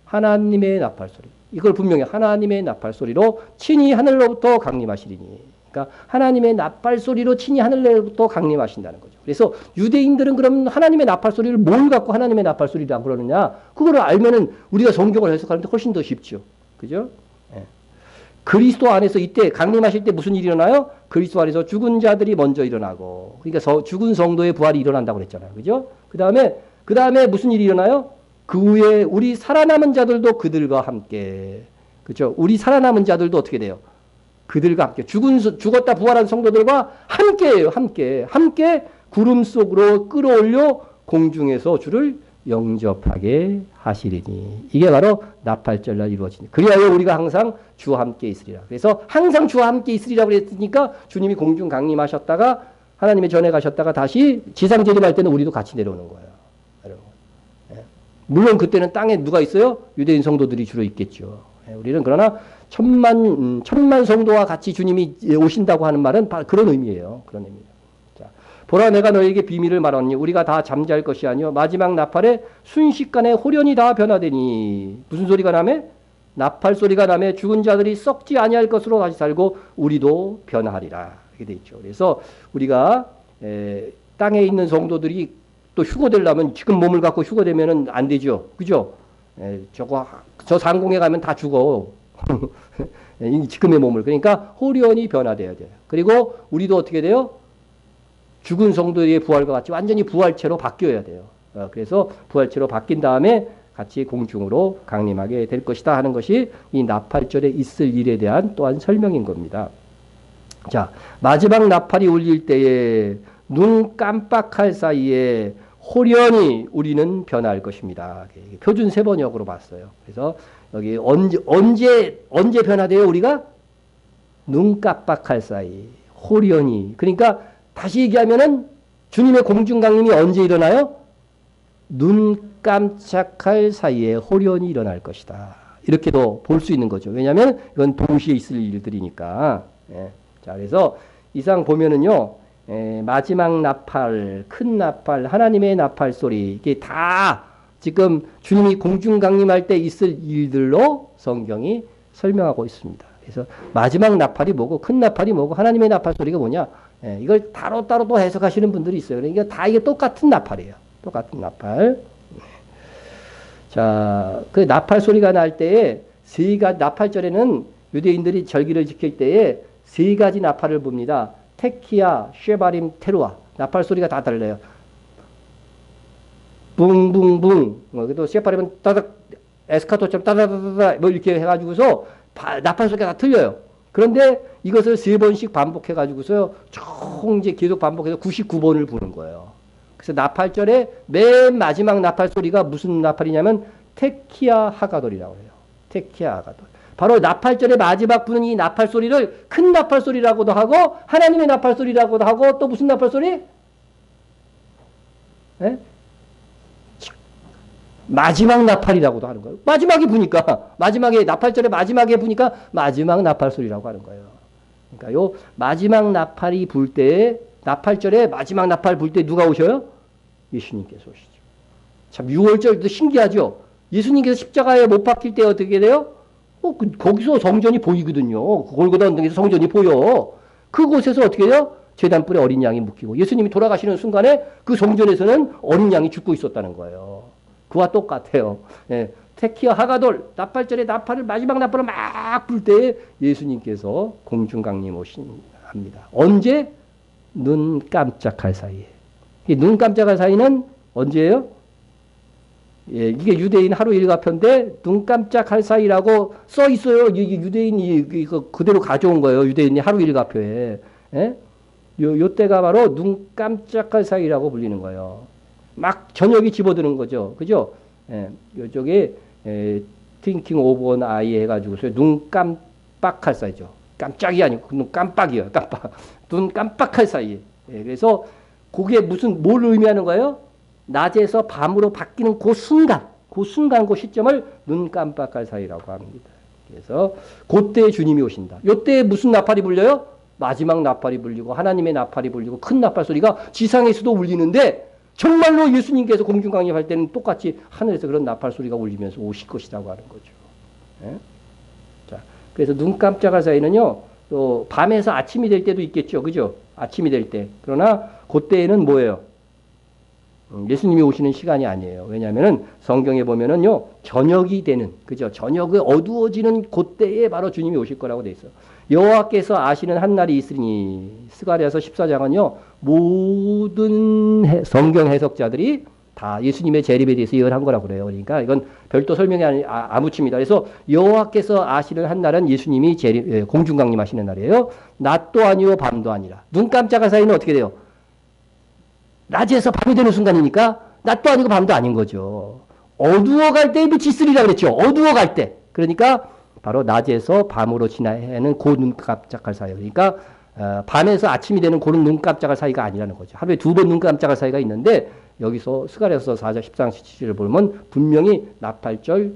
하나님의 나팔 소리. 이걸 분명히 하나님의 나팔 소리로 친히 하늘로부터 강림하시리니. 그러니까 하나님의 나팔 소리로 친히 하늘로부터 강림하신다는 거죠. 그래서 유대인들은 그럼 하나님의 나팔 소리를 뭘 갖고 하나님의 나팔 소리라고 그러느냐? 그거를 알면은 우리가 성경을 해석하는데 훨씬 더 쉽죠. 그죠? 예. 그리스도 안에서 이때 강림하실 때 무슨 일이 일어나요? 그리스도 안에서 죽은 자들이 먼저 일어나고, 그러니까 죽은 성도의 부활이 일어난다고 그랬잖아요. 그죠? 그 다음에 무슨 일이 일어나요? 그 후에 우리 살아남은 자들도 그들과 함께, 그죠? 우리 살아남은 자들도 어떻게 돼요? 그들과 함께, 죽었다 부활한 성도들과 함께예요. 함께 구름 속으로 끌어올려 공중에서 주를 영접하게 하시리니. 이게 바로 나팔절날 이루어지니. 그리하여 우리가 항상 주와 함께 있으리라. 그래서 항상 주와 함께 있으리라고 그랬으니까 주님이 공중 강림하셨다가 하나님의 전에 가셨다가 다시 지상 재림할 때는 우리도 같이 내려오는 거예요. 여러분. 예. 물론 그때는 땅에 누가 있어요? 유대인 성도들이 주로 있겠죠. 예. 우리는 그러나 천만 성도와 같이 주님이 오신다고 하는 말은 바로 그런 의미예요. 그런 의미예요. 보라 내가 너에게 비밀을 말하니 우리가 다 잠잘 것이 아니요 마지막 나팔에 순식간에 호련히 다 변화되니. 무슨 소리가 나매? 나팔 소리가 나매 죽은 자들이 썩지 아니할 것으로 다시 살고 우리도 변화하리라. 이렇게 돼 있죠. 그래서 우리가 땅에 있는 성도들이 또 휴거되려면 지금 몸을 갖고 휴거되면은 안 되죠. 그죠? 저 상공에 가면 다 죽어. 지금의 몸을. 그러니까 호련히 변화돼야 돼요. 그리고 우리도 어떻게 돼요? 죽은 성도의 부활과 같이 완전히 부활체로 바뀌어야 돼요. 그래서 부활체로 바뀐 다음에 같이 공중으로 강림하게 될 것이다 하는 것이 이 나팔절에 있을 일에 대한 또한 설명인 겁니다. 자, 마지막 나팔이 울릴 때에 눈 깜빡할 사이에 호련히 우리는 변할 것입니다. 표준 세번역으로 봤어요. 그래서 여기 언제 변화돼요? 우리가 눈 깜빡할 사이 호련히. 그러니까 다시 얘기하면은 주님의 공중 강림이 언제 일어나요? 눈 깜짝할 사이에 호련히 일어날 것이다. 이렇게도 볼 수 있는 거죠. 왜냐하면 이건 동시에 있을 일들이니까. 예. 자, 그래서 이상 보면은요, 마지막 나팔, 큰 나팔, 하나님의 나팔 소리, 이게 다 지금 주님이 공중 강림할 때 있을 일들로 성경이 설명하고 있습니다. 그래서 마지막 나팔이 뭐고, 큰 나팔이 뭐고, 하나님의 나팔 소리가 뭐냐, 이걸 따로따로 또 해석하시는 분들이 있어요. 그러니까 다 이게 똑같은 나팔이에요. 똑같은 나팔. 자, 그 나팔 소리가 날 때에 나팔절에는 유대인들이 절기를 지킬 때에 세 가지 나팔을 봅니다. 테키야, 쉐바림, 테루아. 나팔 소리가 다 달라요. 붕붕붕. 또 쉐바림은 따닥, 에스카토처럼 따다다다다 뭐 이렇게 해가지고서 나팔 소리가 다 틀려요. 그런데 이것을 세 번씩 반복해가지고서 총 이제 계속 반복해서 99번을 부는 거예요. 그래서 나팔절에 맨 마지막 나팔 소리가 무슨 나팔이냐면 테키야 하가돌이라고 해요. 테키야 하가돌. 바로 나팔절의 마지막 부는 이 나팔 소리를 큰 나팔 소리라고도 하고 하나님의 나팔 소리라고도 하고 또 무슨 나팔 소리? 네? 마지막 나팔이라고도 하는 거예요. 마지막에 부니까 마지막에 나팔절의 마지막에 부니까 마지막 나팔 소리라고 하는 거예요. 그러니까 요 마지막 나팔이 불 때 나팔절에 마지막 나팔 불 때 누가 오셔요? 예수님께서 오시죠. 참 6월절도 신기하죠. 예수님께서 십자가에 못 박힐 때 어떻게 돼요? 거기서 성전이 보이거든요. 골고다 언덕에서 성전이 보여. 그곳에서 어떻게 해요? 제단불에 어린 양이 묶이고 예수님이 돌아가시는 순간에 그 성전에서는 어린 양이 죽고 있었다는 거예요. 그와 똑같아요. 예. 테키와 하가돌 나팔절에 나팔을 마지막 나팔을 막 불 때에 예수님께서 공중강림 오십니다. 언제? 눈 깜짝할 사이에. 눈 깜짝할 사이는 언제예요? 예, 이게 유대인 하루 일과표인데 눈 깜짝할 사이라고 써 있어요. 이게 유대인이 이거 그대로 가져온 거예요. 유대인이 하루 일과표에. 예? 요 때가 바로 눈 깜짝할 사이라고 불리는 거예요. 막 저녁이 집어드는 거죠. 그죠? 예, 요쪽에 thinking of an eye 해가지고서 눈 깜빡할 사이죠. 깜짝이 아니고 눈 깜빡이에요. 깜빡. 눈 깜빡할 사이에. 예, 그래서 그게 뭘 의미하는 거예요? 낮에서 밤으로 바뀌는 그 순간, 그 시점을 눈 깜빡할 사이라고 합니다. 그래서 그때 주님이 오신다. 요때 무슨 나팔이 불려요? 마지막 나팔이 불리고 하나님의 나팔이 불리고 큰 나팔 소리가 지상에서도 울리는데 정말로 예수님께서 공중강림할 때는 똑같이 하늘에서 그런 나팔 소리가 울리면서 오실 것이라고 하는 거죠. 예? 자, 그래서 눈 깜짝할 사이는요, 또 밤에서 아침이 될 때도 있겠죠. 그죠? 아침이 될 때. 그러나 그때에는 뭐예요? 예수님이 오시는 시간이 아니에요. 왜냐하면은 성경에 보면은요, 저녁이 되는, 그죠? 저녁이 어두워지는 그때에 바로 주님이 오실 거라고 돼 있어요. 여호와께서 아시는 한 날이 있으니, 스가랴서 14장은요, 모든 성경 해석자들이 다 예수님의 재림에 대해서 예언한 거라고 그래요. 그러니까 이건 별도 설명이 아무칩니다. 그래서 여호와께서 아시는 한 날은 예수님이 공중강림하시는 날이에요. 낮도 아니요 밤도 아니라. 눈 깜짝할 사이는 어떻게 돼요? 낮에서 밤이 되는 순간이니까 낮도 아니고 밤도 아닌 거죠. 어두워갈 때 빛이 있으리라 그랬죠. 어두워갈 때. 그러니까 바로 낮에서 밤으로 지나는 그 눈 깜짝할 사이. 그러니까 밤에서 아침이 되는 그런 눈 깜짝할 사이가 아니라는 거죠. 하루에 2번 눈 깜짝할 사이가 있는데 여기서 스가랴서 4장 14장 17절을 보면 분명히 나팔절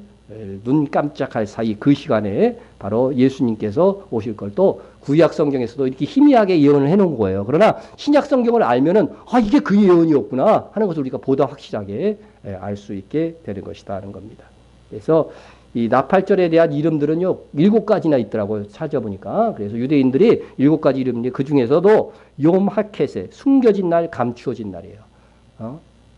눈 깜짝할 사이 그 시간에 바로 예수님께서 오실 걸 또 구약 성경에서도 이렇게 희미하게 예언을 해놓은 거예요. 그러나 신약 성경을 알면은 이게 그 예언이었구나 하는 것을 우리가 보다 확실하게 알 수 있게 되는 것이다 하는 겁니다. 그래서 이 나팔절에 대한 이름들은요 7가지나 있더라고요. 찾아보니까. 그래서 유대인들이 7가지 이름인데 그 중에서도 욤 하켓에 숨겨진 날, 감추어진 날이에요.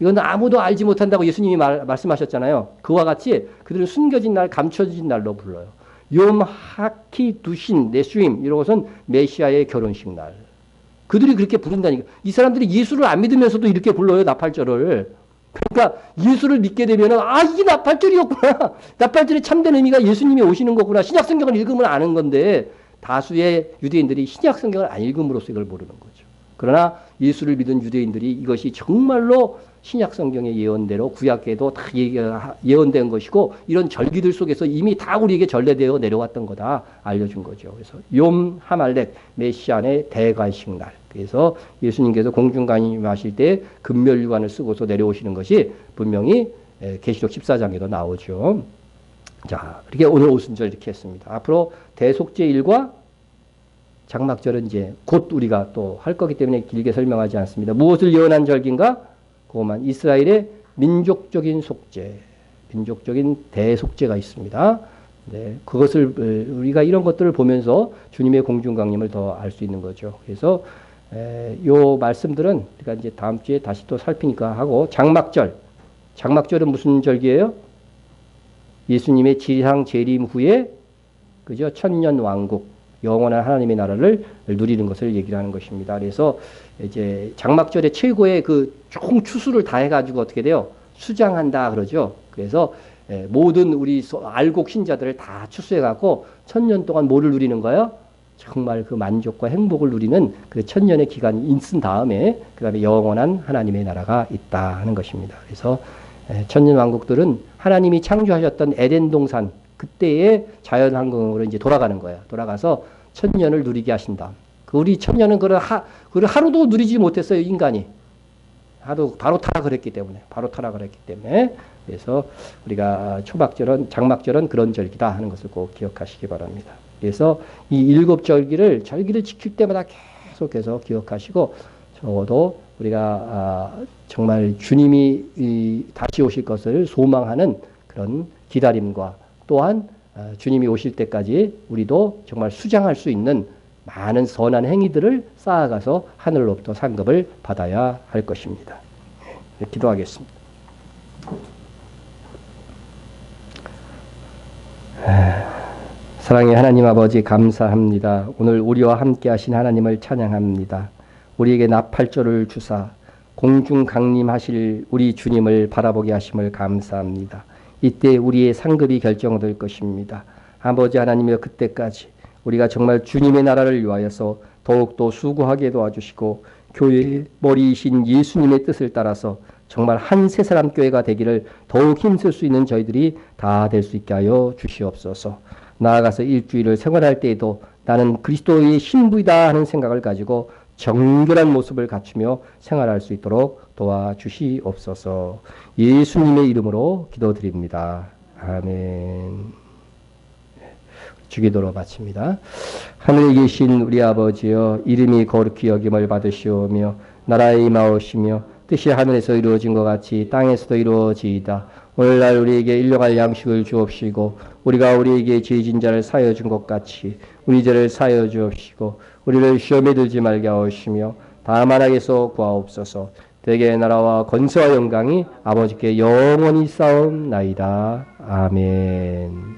이건 아무도 알지 못한다고 예수님이 말씀하셨잖아요. 그와 같이 그들은 숨겨진 날, 감춰진 날로 불러요. 욤 하키 두신 네수임 이런 것은 메시아의 결혼식 날. 그들이 그렇게 부른다니까. 이 사람들이 예수를 안 믿으면서도 이렇게 불러요. 나팔절을. 그러니까 예수를 믿게 되면은 아 이게 나팔절이었구나. 나팔절의 참된 의미가 예수님이 오시는 거구나. 신약 성경을 읽으면 아는 건데 다수의 유대인들이 신약 성경을 안 읽음으로써 이걸 모르는 거죠. 그러나 예수를 믿은 유대인들이 이것이 정말로 신약 성경의 예언대로 구약에도 다 예언된 것이고 이런 절기들 속에서 이미 다 우리에게 전래되어 내려왔던 거다 알려준 거죠. 그래서 욤 하말렉 메시안의 대관식 날. 그래서 예수님께서 공중간임하실 때 금멸유관을 쓰고서 내려오시는 것이 분명히 계시록 14장에도 나오죠. 자, 이렇게 오늘 오순절 이렇게 했습니다. 앞으로 대속죄일과 장막절은 이제 곧 우리가 또 할 거기 때문에 길게 설명하지 않습니다. 무엇을 예언한 절기인가? 그것만 이스라엘의 민족적인 속죄, 민족적인 대속죄가 있습니다. 네, 그것을 우리가 이런 것들을 보면서 주님의 공중강림을 더 알 수 있는 거죠. 그래서 요 말씀들은 우리가 이제 다음 주에 다시 또 살피니까 하고 장막절, 장막절은 무슨 절기예요? 예수님의 지상 재림 후에 그죠? 천년 왕국, 영원한 하나님의 나라를 누리는 것을 얘기를 하는 것입니다. 그래서 이제 장막절의 최고의 그 총 추수를 다 해가지고 어떻게 돼요? 수장한다 그러죠. 그래서 모든 우리 알곡 신자들을 다 추수해갖고 천년 동안 뭐를 누리는 거예요? 정말 그 만족과 행복을 누리는 그 천년의 기간이 있은 다음에 그 다음에 영원한 하나님의 나라가 있다 하는 것입니다. 그래서 천년 왕국들은 하나님이 창조하셨던 에덴 동산 그때의 자연환경으로 이제 돌아가는 거예요. 돌아가서 천년을 누리게 하신다. 우리 천년은 그걸 하루도 누리지 못했어요, 인간이. 바로 타락을 했기 때문에. 그래서 우리가 초막절은, 장막절은 그런 절기다 하는 것을 꼭 기억하시기 바랍니다. 그래서 이 일곱 절기를 지킬 때마다 계속해서 기억하시고 적어도 우리가 정말 주님이 다시 오실 것을 소망하는 그런 기다림과 또한 주님이 오실 때까지 우리도 정말 수장할 수 있는 많은 선한 행위들을 쌓아가서 하늘로부터 상급을 받아야 할 것입니다. 네, 기도하겠습니다. 사랑의 하나님 아버지 감사합니다. 오늘 우리와 함께 하신 하나님을 찬양합니다. 우리에게 나팔절을 주사 공중 강림하실 우리 주님을 바라보게 하심을 감사합니다. 이때 우리의 상급이 결정될 것입니다. 아버지 하나님이여 그때까지 우리가 정말 주님의 나라를 위하여서 더욱더 수고하게 도와주시고 교회의 머리이신 예수님의 뜻을 따라서 정말 한 세 사람 교회가 되기를 더욱 힘쓸 수 있는 저희들이 다 될 수 있게 하여 주시옵소서. 나아가서 일주일을 생활할 때에도 나는 그리스도의 신부이다 하는 생각을 가지고 정결한 모습을 갖추며 생활할 수 있도록 도와주시옵소서. 예수님의 이름으로 기도드립니다. 아멘. 주기도로 마칩니다. 하늘에 계신 우리 아버지여 이름이 거룩히 여김을 받으시오며 나라의 임하오시며 뜻이 하늘에서 이루어진 것 같이 땅에서도 이루어지이다. 오늘날 우리에게 일용할 양식을 주옵시고 우리가 우리에게 죄진 자를 사하여 준 것 같이 우리 죄를 사하여 주옵시고 우리를 시험에 들지 말게 하옵시며 다만 악에서 구하옵소서. 대개의 나라와 권세와 영광이 아버지께 영원히 쌓옵나이다. 아멘.